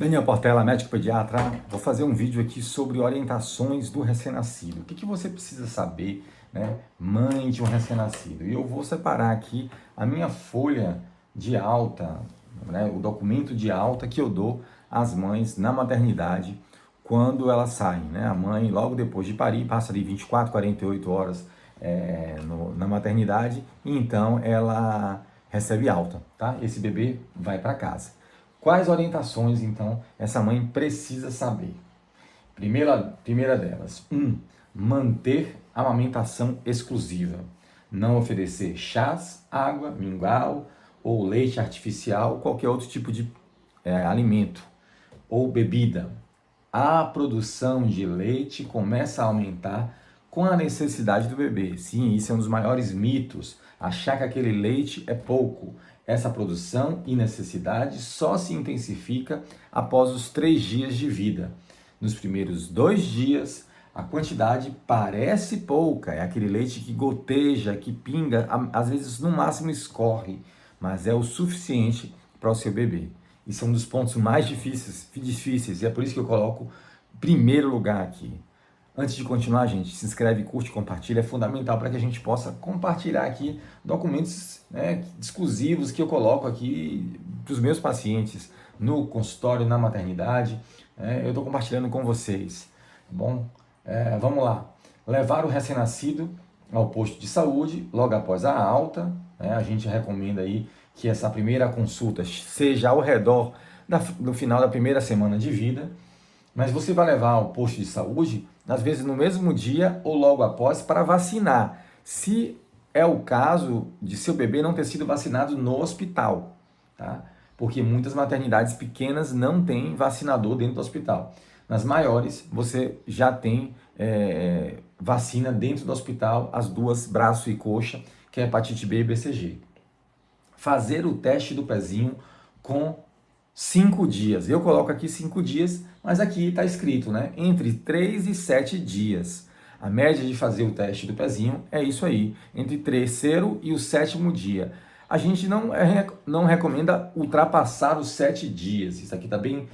Daniel Portela, médico pediatra. Vou fazer um vídeo aqui sobre orientações do recém-nascido. O que você precisa saber, né, mãe de um recém-nascido? E eu vou separar aqui a minha folha de alta, né, o documento de alta que eu dou às mães na maternidade quando elas saem, né? A mãe, logo depois de parir, passa ali 24, 48 horas na maternidade e então ela recebe alta, tá? Esse bebê vai para casa. Quais orientações, então, essa mãe precisa saber? Primeira delas, manter a amamentação exclusiva. Não oferecer chás, água, mingau ou leite artificial, qualquer outro tipo de alimento ou bebida. A produção de leite começa a aumentar com a necessidade do bebê. Sim, isso é um dos maiores mitos. Achar que aquele leite é pouco. Essa produção e necessidade só se intensifica após os 3 dias de vida. Nos primeiros 2 dias, a quantidade parece pouca. É aquele leite que goteja, que pinga, às vezes no máximo escorre, mas é o suficiente para o seu bebê. Isso é um dos pontos mais difíceis e é por isso que eu coloco em primeiro lugar aqui. Antes de continuar, gente, se inscreve, curte, compartilha, é fundamental para que a gente possa compartilhar aqui documentos, né, exclusivos que eu coloco aqui para os meus pacientes no consultório, na maternidade. Eu estou compartilhando com vocês, tá bom? Vamos lá. Levar o recém-nascido ao posto de saúde logo após a alta, né? A gente recomenda aí que essa primeira consulta seja ao redor do final da primeira semana de vida, mas você vai levar ao posto de saúde, às vezes no mesmo dia ou logo após, para vacinar, se é o caso de seu bebê não ter sido vacinado no hospital, tá? Porque muitas maternidades pequenas não têm vacinador dentro do hospital. Nas maiores, você já tem vacina dentro do hospital, as duas, braço e coxa, que é hepatite B e BCG. Fazer o teste do pezinho com 5 dias. Eu coloco aqui 5 dias, mas aqui está escrito, né? Entre 3 e 7 dias. A média de fazer o teste do pezinho é isso aí, entre o terceiro e o 7º dia. A gente não recomenda ultrapassar os 7 dias. Isso aqui está bem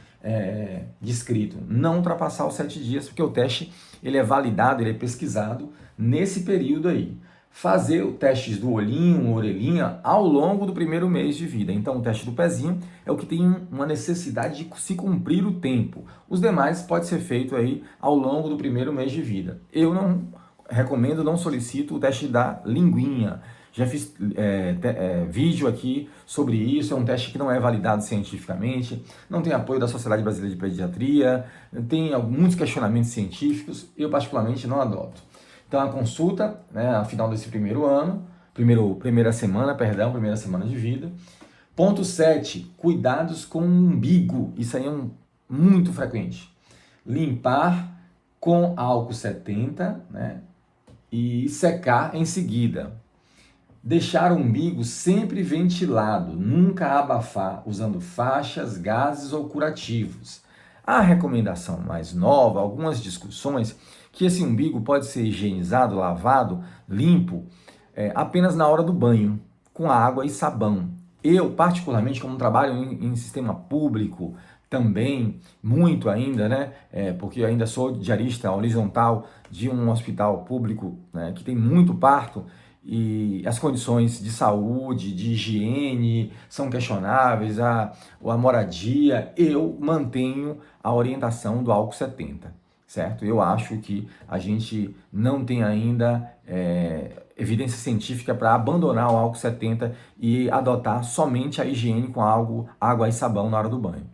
descrito. Não ultrapassar os 7 dias, porque o teste ele é validado, ele é pesquisado nesse período aí. Fazer o teste do olhinho, orelhinha, ao longo do primeiro mês de vida. Então, o teste do pezinho é o que tem uma necessidade de se cumprir o tempo. Os demais pode ser feito aí ao longo do primeiro mês de vida. Eu não recomendo, não solicito o teste da linguinha. Já fiz vídeo aqui sobre isso, é um teste que não é validado cientificamente, não tem apoio da Sociedade Brasileira de Pediatria, tem muitos questionamentos científicos, eu particularmente não adoto. Então a consulta, né, ao final desse primeira semana de vida. Ponto 7, cuidados com o umbigo, isso aí é muito frequente. Limpar com álcool 70, né, e secar em seguida. Deixar o umbigo sempre ventilado, nunca abafar, usando faixas, gases ou curativos. A recomendação mais nova, algumas discussões, que esse umbigo pode ser higienizado, lavado, limpo, apenas na hora do banho, com água e sabão. Eu, particularmente, como trabalho em sistema público, também, muito ainda, né? Porque eu ainda sou diarista horizontal de um hospital público, né, que tem muito parto, e as condições de saúde, de higiene são questionáveis, a moradia, eu mantenho a orientação do álcool 70, certo? Eu acho que a gente não tem ainda evidência científica para abandonar o álcool 70 e adotar somente a higiene com água e sabão na hora do banho.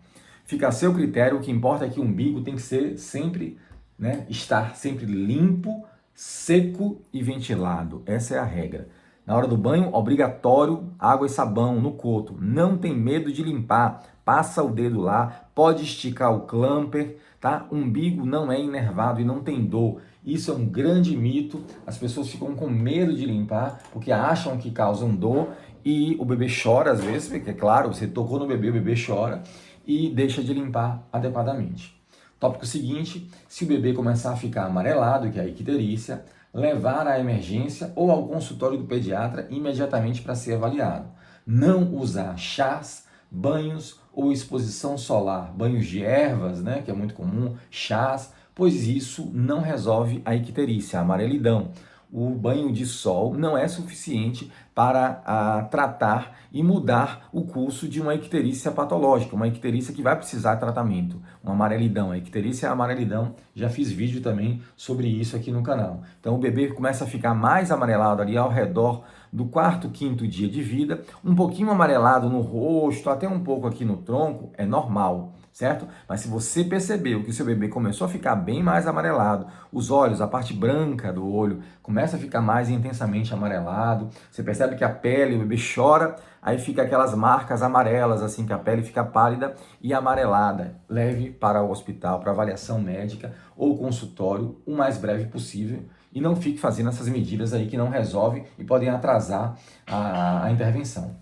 Fica a seu critério, o que importa é que o umbigo tem que ser sempre, né, estar sempre limpo, seco e ventilado. Essa é a regra. Na hora do banho, obrigatório, água e sabão no coto. Não tem medo de limpar. Passa o dedo lá, pode esticar o clamper, tá? O umbigo não é inervado e não tem dor. Isso é um grande mito. As pessoas ficam com medo de limpar porque acham que causam dor e o bebê chora às vezes, porque é claro, você tocou no bebê, o bebê chora e deixa de limpar adequadamente. Tópico seguinte, se o bebê começar a ficar amarelado, que é a icterícia, levar à emergência ou ao consultório do pediatra imediatamente para ser avaliado. Não usar chás, banhos ou exposição solar, banhos de ervas, né, que é muito comum, chás, pois isso não resolve a icterícia, a amarelidão. O banho de sol não é suficiente para tratar e mudar o curso de uma icterícia patológica, uma icterícia que vai precisar de tratamento, uma amarelidão. A icterícia é a amarelidão, já fiz vídeo também sobre isso aqui no canal. Então o bebê começa a ficar mais amarelado ali ao redor do quarto, quinto dia de vida, um pouquinho amarelado no rosto, até um pouco aqui no tronco, é normal, certo? Mas se você percebeu que o seu bebê começou a ficar bem mais amarelado, os olhos, a parte branca do olho, começa a ficar mais intensamente amarelado, você percebe que a pele, o bebê chora, aí fica aquelas marcas amarelas, assim, que a pele fica pálida e amarelada. Leve para o hospital, para avaliação médica ou consultório o mais breve possível e não fique fazendo essas medidas aí que não resolvem e podem atrasar a intervenção.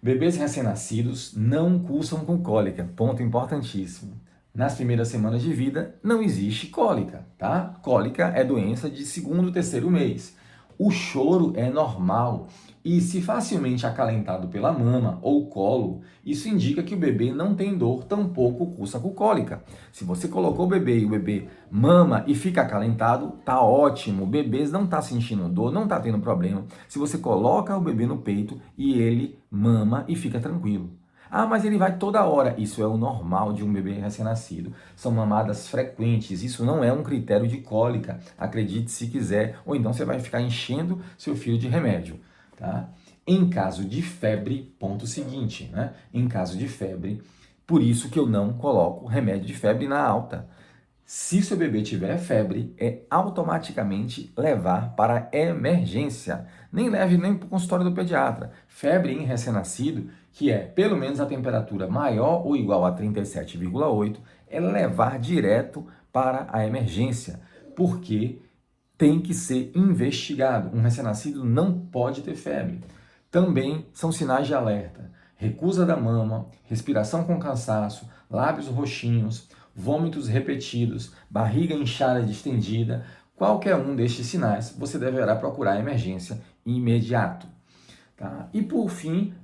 Bebês recém-nascidos não cursam com cólica, ponto importantíssimo. Nas primeiras semanas de vida não existe cólica, tá? Cólica é doença de segundo, terceiro mês. O choro é normal e, se facilmente acalentado pela mama ou colo, isso indica que o bebê não tem dor, tampouco cursa com cólica. Se você colocou o bebê e o bebê mama e fica acalentado, tá ótimo. O bebê não tá sentindo dor, não tá tendo problema. Se você coloca o bebê no peito e ele mama e fica tranquilo. Ah, mas ele vai toda hora. Isso é o normal de um bebê recém-nascido. São mamadas frequentes. Isso não é um critério de cólica. Acredite se quiser. Ou então você vai ficar enchendo seu filho de remédio. Tá? Em caso de febre, ponto seguinte, né? Em caso de febre, por isso que eu não coloco remédio de febre na alta. Se seu bebê tiver febre, é automaticamente levar para emergência. Nem leve nem para o consultório do pediatra. Febre em recém-nascido, que é pelo menos a temperatura maior ou igual a 37,8, é levar direto para a emergência, porque tem que ser investigado. Um recém-nascido não pode ter febre. Também são sinais de alerta: recusa da mama, respiração com cansaço, lábios roxinhos, vômitos repetidos, barriga inchada e distendida. Qualquer um destes sinais, você deverá procurar emergência imediato. Tá? E por fim,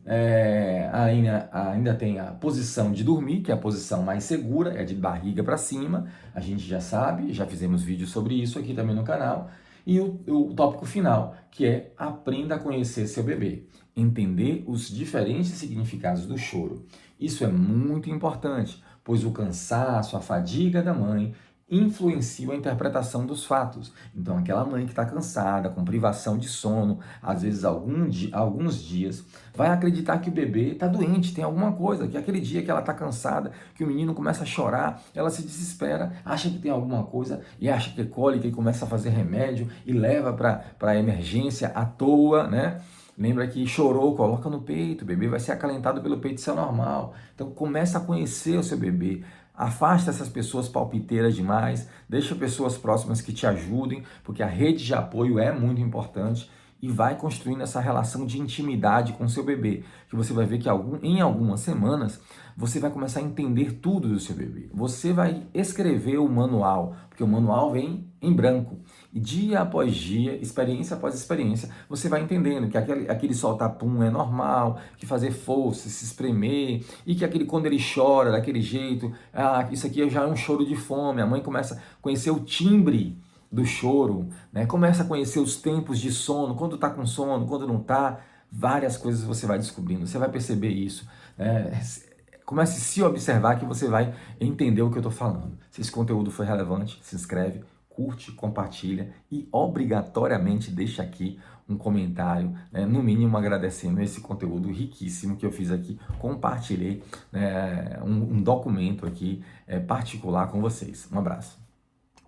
ainda tem a posição de dormir, que é a posição mais segura, é de barriga para cima. A gente já sabe, já fizemos vídeo sobre isso aqui também no canal. E o tópico final, que é aprenda a conhecer seu bebê, entender os diferentes significados do choro. Isso é muito importante, pois o cansaço, a fadiga da mãe influenciam a interpretação dos fatos. Então, aquela mãe que está cansada, com privação de sono, às vezes alguns dias, vai acreditar que o bebê está doente, tem alguma coisa, que aquele dia que ela está cansada, que o menino começa a chorar, ela se desespera, acha que tem alguma coisa e acha que é cólica e começa a fazer remédio e leva para a emergência à toa, né? Lembra que chorou, coloca no peito, o bebê vai ser acalentado pelo peito, isso é normal. Então começa a conhecer o seu bebê, afasta essas pessoas palpiteiras demais, deixa pessoas próximas que te ajudem, porque a rede de apoio é muito importante e vai construindo essa relação de intimidade com o seu bebê, que você vai ver que em algumas semanas você vai começar a entender tudo do seu bebê. Você vai escrever o manual, porque o manual vem em branco. E dia após dia, experiência após experiência, você vai entendendo que aquele soltar pum é normal, que fazer força, se espremer, e que quando ele chora daquele jeito, isso aqui já é um choro de fome. A mãe começa a conhecer o timbre do choro, né? Começa a conhecer os tempos de sono, quando está com sono, quando não está, várias coisas você vai descobrindo, você vai perceber isso, né? Comece a se observar que você vai entender o que eu estou falando. Se esse conteúdo foi relevante, se inscreve, curte, compartilha e obrigatoriamente deixa aqui um comentário, né? No mínimo agradecendo esse conteúdo riquíssimo que eu fiz aqui, compartilhei, né, um documento aqui particular com vocês. Um abraço.